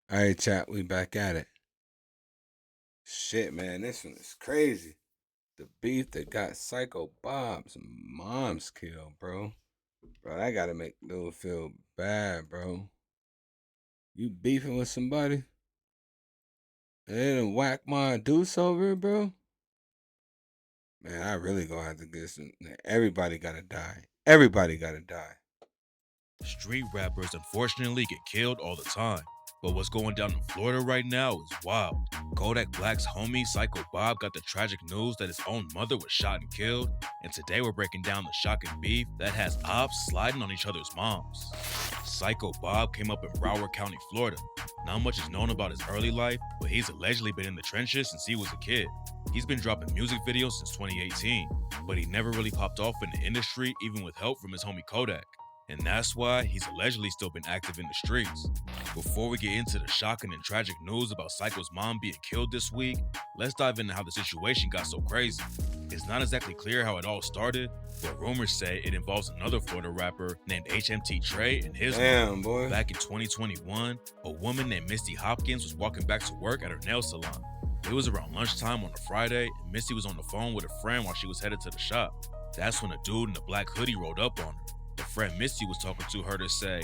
All right, chat. We back at it. Shit, man, this one is crazy. The beef that got Psycho Bob's mom's killed, bro. Bro, I gotta make dude feel bad, bro. You beefing with somebody? And they done whack my deuce over it, bro? Man, I really gonna have to get some. Everybody gotta die. Everybody gotta die. Street rappers unfortunately get killed all the time. But what's going down in Florida right now is wild. Kodak Black's homie Syko Bob got the tragic news that his own mother was shot and killed, and today we're breaking down the shocking beef that has ops sliding on each other's moms. Syko Bob came up in Broward County, Florida. Not much is known about his early life, but he's allegedly been in the trenches since he was a kid. He's been dropping music videos since 2018, but he never really popped off in the industry even with help from his homie Kodak. And that's why he's allegedly still been active in the streets. Before we get into the shocking and tragic news about Psycho's mom being killed this week, let's dive into how the situation got so crazy. It's not exactly clear how it all started, but rumors say it involves another Florida rapper named HMT Trey and his Damn, mom. boy. Back in 2021, a woman named Misty Hopkins was walking back to work at her nail salon. It was around lunchtime on a Friday, and Misty was on the phone with a friend while she was headed to the shop. That's when a dude in a black hoodie rolled up on her. The friend Misty was talking to her to say,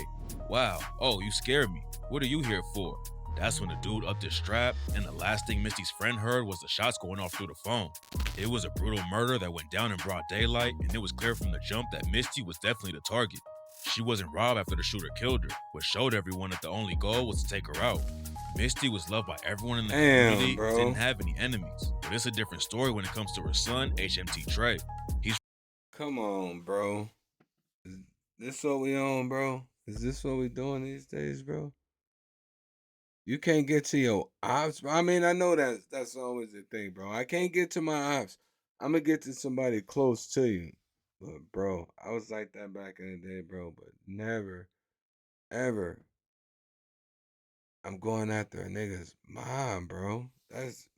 "Wow, oh, you scared me. What are you here for?" That's when the dude upped his strap, and the last thing Misty's friend heard was the shots going off through the phone. It was a brutal murder that went down in broad daylight, and it was clear from the jump that Misty was definitely the target. She wasn't robbed after the shooter killed her, but showed everyone that the only goal was to take her out. Misty was loved by everyone in the community bro. and didn't have any enemies. But it's a different story when it comes to her son, HMT Trey. Come on, bro. Is this what we on, bro? Is this what we doing these days, bro? You can't get to your ops, bro. I mean, I know that's always the thing, bro. I can't get to my ops. I'm gonna get to somebody close to you. But bro, I was like that back in the day, bro. But never, ever, I'm going after a nigga's mom, bro. That's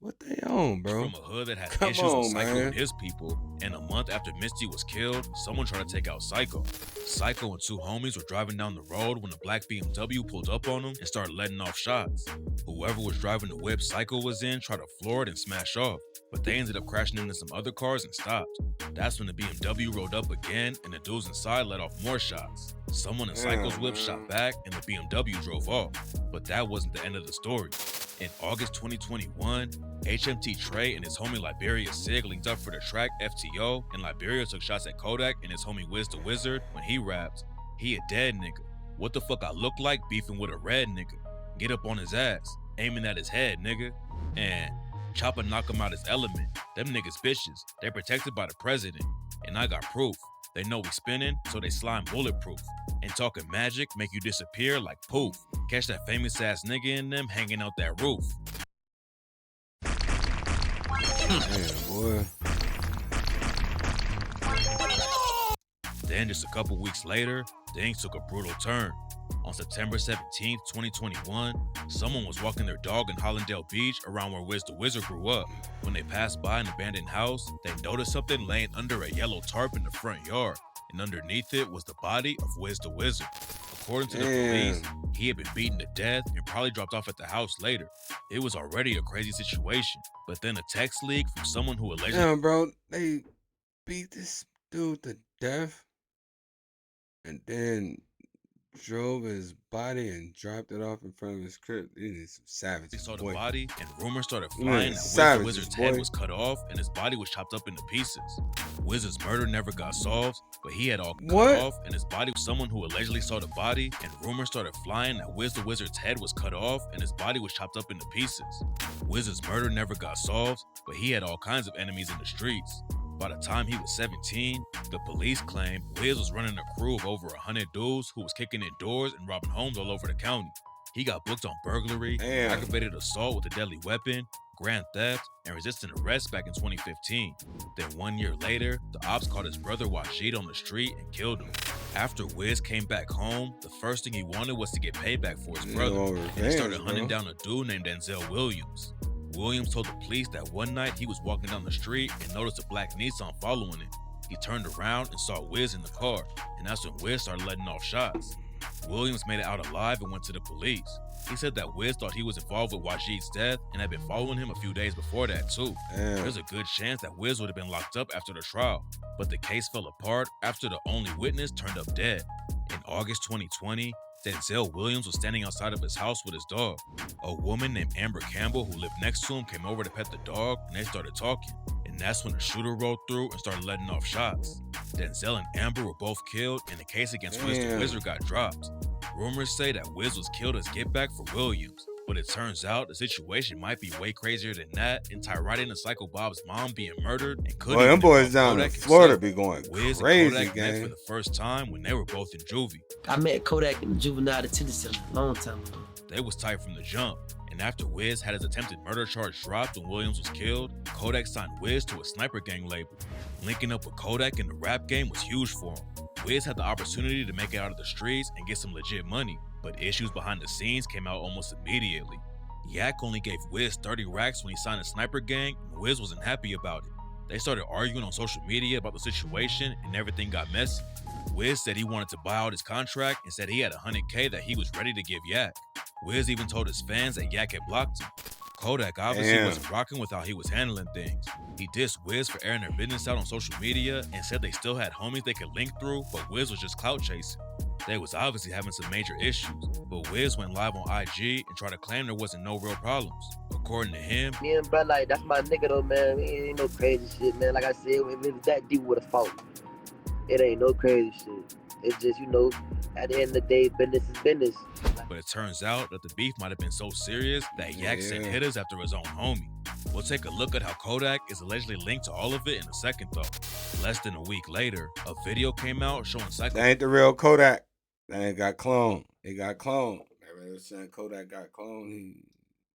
what they own, bro. From a hood that had Come issues with on, Psycho man. and his people, and a month after Misty was killed, someone tried to take out Psycho. Psycho and two homies were driving down the road when a black BMW pulled up on them and started letting off shots. Whoever was driving the whip Psycho was in tried to floor it and smash off, but they ended up crashing into some other cars and stopped. That's when the BMW rolled up again and the dudes inside let off more shots. Someone in Psycho's whip shot back and the BMW drove off, but that wasn't the end of the story. In August 2021, HMT Trey and his homie Liberia Sig linked up for the track FTO, and Liberia took shots at Kodak and his homie Wiz the Wizard when he rapped, "He a dead nigga. What the fuck I look like beefing with a red nigga? Get up on his ass, aiming at his head, nigga." And Chopper knock him out his element. Them niggas bitches, they protected by the president. And I got proof. They know we spinning, so they slime bulletproof. And talking magic make you disappear like poof. Catch that famous ass nigga in them hanging out that roof. Damn, boy. Then just a couple weeks later, things took a brutal turn. On September 17th, 2021, someone was walking their dog in Hollandale Beach around where Wiz the Wizard grew up. When they passed by an abandoned house, they noticed something laying under a yellow tarp in the front yard, and underneath it was the body of Wiz the Wizard. According to the police, he had been beaten to death and probably dropped off at the house later. It was already a crazy situation, but then a text leak from someone who allegedly— Damn, bro, they beat this dude to death and then drove his body and dropped it off in front of his crib. These are some savages. They saw the boy. body, and rumors started You flying mean that Wiz the savages, Wizard's boy. head was cut off and his body was chopped up into pieces. Wiz's murder never got solved, but he had all cut What? off, and his body was someone who allegedly saw the body, and rumors started flying that Wiz the Wizard's head was cut off and his body was chopped up into pieces. Wiz's murder never got solved, but he had all kinds of enemies in the streets. By the time he was 17, the police claimed Wiz was running a crew of over 100 dudes who was kicking in doors and robbing homes all over the county. He got booked on burglary, Damn. aggravated assault with a deadly weapon, grand theft, and resisting arrest back in 2015. Then 1 year later, the ops caught his brother Wajid on the street and killed him. After Wiz came back home, the first thing he wanted was to get payback for his brother, and he started hunting down a dude named Denzel Williams. Williams told the police that one night he was walking down the street and noticed a black Nissan following him. He turned around and saw Wiz in the car, and that's when Wiz started letting off shots. Williams made it out alive and went to the police. He said that Wiz thought he was involved with Wajid's death and had been following him a few days before that too. Damn. There's a good chance that Wiz would have been locked up after the trial, but the case fell apart after the only witness turned up dead. In August 2020, Denzel Williams was standing outside of his house with his dog. A woman named Amber Campbell, who lived next to him, came over to pet the dog and they started talking. And that's when the shooter rolled through and started letting off shots. Denzel and Amber were both killed and the case against Wiz the Damn. Wizard got dropped. Rumors say that Wiz was killed as get back for Williams, but it turns out the situation might be way crazier than that, and Tyrone and Psycho Bob's mom being murdered and could Boy, them boys down in Florida be going Wiz crazy, and Kodak met gang. for the first time when they were both in juvie. I met Kodak in the juvenile detention center a long time ago. They was tight from the jump, and after Wiz had his attempted murder charge dropped when Williams was killed, Kodak signed Wiz to a sniper gang label. Linking up with Kodak in the rap game was huge for him. Wiz had the opportunity to make it out of the streets and get some legit money, but issues behind the scenes came out almost immediately. Yak only gave Wiz 30 racks when he signed a sniper gang, and Wiz wasn't happy about it. They started arguing on social media about the situation and everything got messy. Wiz said he wanted to buy out his contract and said he had $100K that he was ready to give Yak. Wiz even told his fans that Yak had blocked him. Kodak obviously Damn. wasn't rocking with how he was handling things. He dissed Wiz for airing their business out on social media and said they still had homies they could link through, but Wiz was just clout chasing. They was obviously having some major issues, but Wiz went live on IG and tried to claim there wasn't no real problems. According to him, Me and bro, like, that's my nigga though, man. It ain't no crazy shit, man. Like I said, if it was that deep, we would've fought. It ain't no crazy shit. It's just, at the end of the day, business is business. but it turns out that the beef might have been so serious that Yak sent Yeah. hitters after his own homie. We'll take a look at how Kodak is allegedly linked to all of it in a second though. Less than a week later, a video came out showing Psycho That ain't the real Kodak. That ain't got cloned. It got cloned. Everybody was saying Kodak got cloned.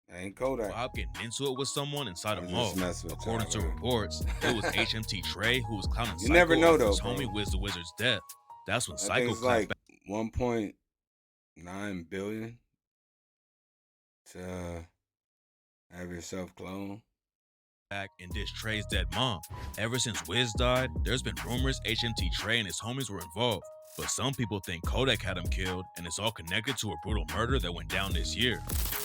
That ain't Kodak. Bob getting into it with someone inside a I'm mall. just messing with According to y'all, man. reports, it was HMT Trey who was clowning You Psycho never know, over though, his bro. homie Wiz the Wizard's death. That's when I Psycho think it's clapped like 1.9 billion to have yourself cloned. back and dissed Trey's dead mom. Ever since Wiz died, there's been rumors HMT Trey and his homies were involved, but some people think Kodak had him killed, and it's all connected to a brutal murder that went down this year.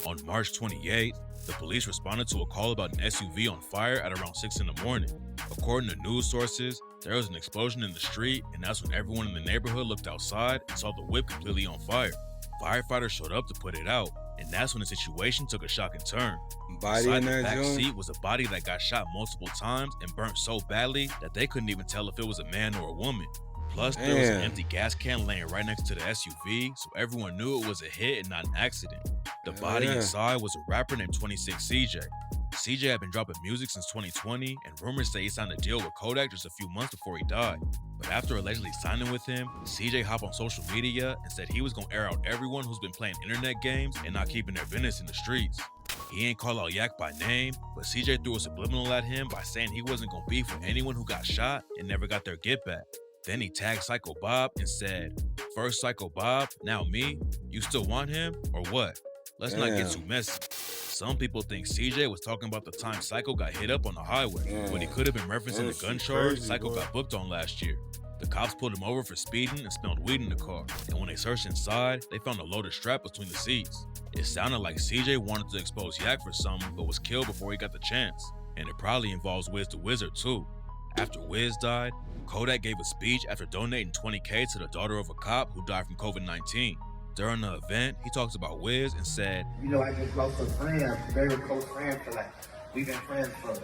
On March 28th, the police responded to a call about an SUV on fire at around 6 in the morning. According to news sources, there was an explosion in the street, and that's when everyone in the neighborhood looked outside and saw the whip completely on fire. Firefighters showed up to put it out, and that's when the situation took a shocking turn. Body Inside in the that back joint. seat was a body that got shot multiple times and burnt so badly that they couldn't even tell if it was a man or a woman. Plus, there was an Damn. empty gas can laying right next to the SUV, so everyone knew it was a hit and not an accident. The Hell body yeah. inside was a rapper named 26 CJ. CJ had been dropping music since 2020, and rumors say he signed a deal with Kodak just a few months before he died. But after allegedly signing with him, CJ hopped on social media and said he was gonna air out everyone who's been playing internet games and not keeping their business in the streets. He ain't call out Yak by name, but CJ threw a subliminal at him by saying he wasn't gonna beef with anyone who got shot and never got their get back. Then he tagged Psycho Bob and said, "First Psycho Bob, now me? You still want him, or what? Let's not get Damn. too messy." Some people think CJ was talking about the time Psycho got hit up on the highway, Damn. but he could have been referencing That the gun shit charge crazy, Psycho boy. got booked on last year. The cops pulled him over for speeding and smelled weed in the car, and when they searched inside, they found a loaded strap between the seats. It sounded like CJ wanted to expose Yak for something, but was killed before he got the chance. And it probably involves Wiz the Wizard too. After Wiz died, Kodak gave a speech after donating $20K to the daughter of a cop who died from COVID-19. During the event, he talked about Wiz and said, I just lost a friend, a very close friend we've been friends for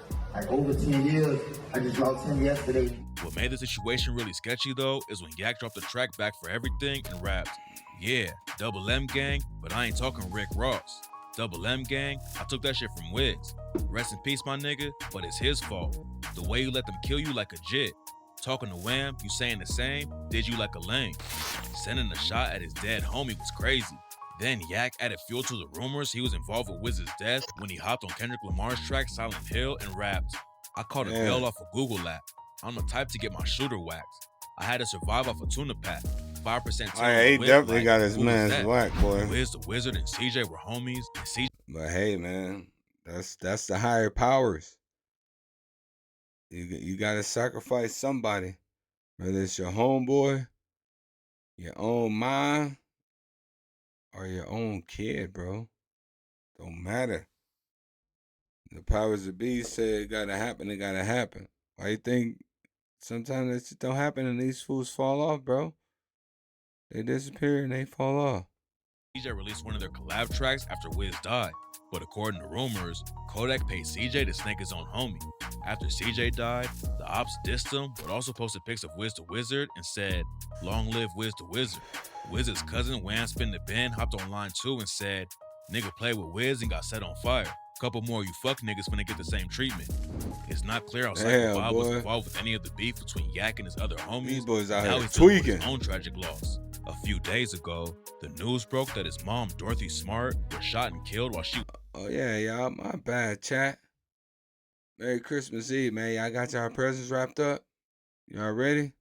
over 10 years. I just lost him yesterday. what made the situation really sketchy though is when Yak dropped the track Back for Everything and rapped, "Yeah, Double M gang, but I ain't talking Rick Ross. Double M gang, I took that shit from Wiz. Rest in peace, my nigga, but it's his fault. The way you let them kill you like a jit. Talking to Wham, you saying the same, did you like a lame. Sending a shot at his dead homie was crazy. Then Yak added fuel to the rumors he was involved with Wiz's death when he hopped on Kendrick Lamar's track Silent Hill and rapped, "I caught a Damn. bail off a Google app. I'm the type to get my shooter waxed. I had to survive off a tuna pack. 5% Oh, yeah, he definitely got his man's whack, boy. Wiz the Wizard and CJ were homies, and CJ But hey, man, that's the higher powers. You gotta sacrifice somebody, whether it's your homeboy, your own mom, or your own kid, bro. Don't matter. The powers that be say it gotta happen, it gotta happen. Why you think sometimes that shit don't happen and these fools fall off, bro? They disappear and they fall off. CJ released one of their collab tracks after Wiz died, but according to rumors, Kodak paid CJ to snake his own homie. After CJ died, the ops dissed him, but also posted pics of Wiz the Wizard and said, "Long live Wiz the Wizard." Wiz's cousin, Wham Spin the Ben, hopped online too and said, "Nigga played with Wiz and got set on fire. Couple more you fuck niggas finna get the same treatment." It's not clear how Psycho Damn, Bob was boy. involved with any of the beef between Yak and his other homies. These boys out Now here he's dealing with tweaking. his own tragic loss. A few days ago, the news broke that his mom, Dorothy Smart, was shot and killed while she Oh yeah, y'all. My bad, chat. Merry Christmas Eve, man. Y'all got y'all presents wrapped up? Y'all ready?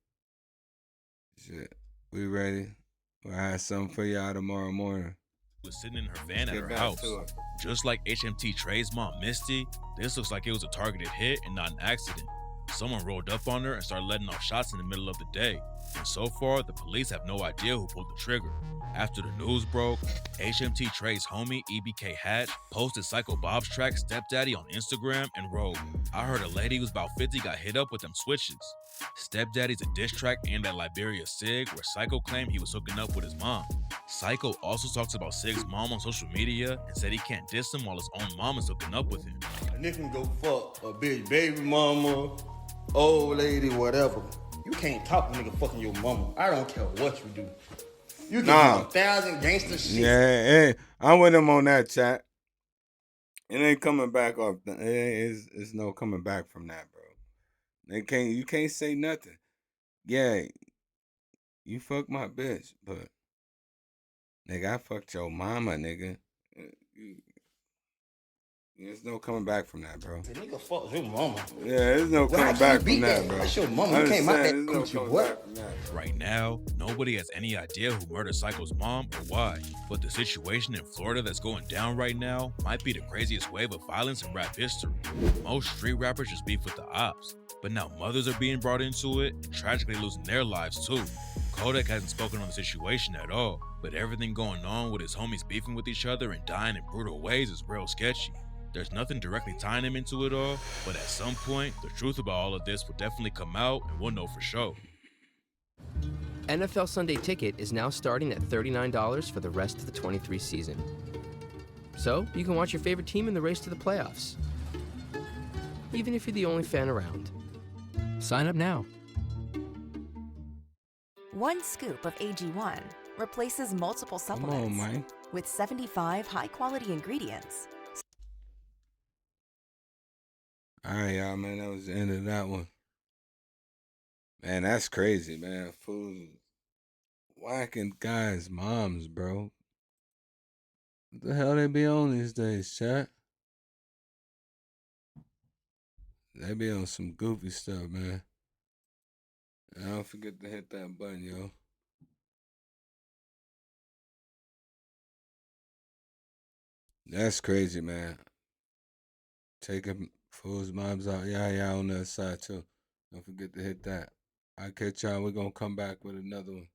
Shit, we ready. We'll have something for y'all tomorrow morning. was sitting in her van Let's at get her back house. to it. Just like HMT Trey's mom, Misty, this looks like it was a targeted hit and not an accident. Someone rolled up on her and started letting off shots in the middle of the day. And so far, the police have no idea who pulled the trigger. After the news broke, HMT Trey's homie, EBK Hatch, posted Psycho Bob's track Stepdaddy on Instagram and wrote, "I heard a lady who's about 50 got hit up with them switches." Stepdaddy's a diss track aimed at Liberia Sig, where Psycho claimed he was hooking up with his mom. Psycho also talks about Sig's mom on social media and said he can't diss him while his own mom is hooking up with him. A nigga can go fuck a bitch baby mama, old lady, whatever. You can't talk to nigga fucking your mama. I don't care what you do. You can Nah. do 1,000 gangster shit. Yeah, hey, I'm with him on that, chat. It ain't coming back off. It's no coming back from that, bro. You can't say nothing. Yeah, you fuck my bitch, but nigga, I fucked your mama, nigga. There's no coming back from that, bro. The nigga fuck your mama. Yeah, there's no Well, how coming can you back beat from that, that? bro. That's your mama. You I'm can't just mock saying, that there's no coochie, coming boy. back from that. Right now, nobody has any idea who murdered Psycho's mom or why, but the situation in Florida that's going down right now might be the craziest wave of violence in rap history. Most street rappers just beef with the ops, but now mothers are being brought into it and tragically losing their lives too. Kodak hasn't spoken on the situation at all, but everything going on with his homies beefing with each other and dying in brutal ways is real sketchy. There's nothing directly tying him into it all, but at some point, the truth about all of this will definitely come out and we'll know for sure. NFL Sunday Ticket is now starting at $39 for the rest of the 23 season. So, you can watch your favorite team in the race to the playoffs, even if you're the only fan around. Sign up now. One scoop of AG1 replaces multiple Come supplements on, man. with 75 high-quality ingredients. All right, y'all, man. That was the end of that one. Man, that's crazy, man. Fools whacking guys' moms, bro. What the hell they be on these days, chat? They be on some goofy stuff, man. And don't forget to hit that button, yo. That's crazy, man. Taking fools' moms out. Yeah, on the other side, too. Don't forget to hit that. I'll catch y'all. We're going to come back with another one.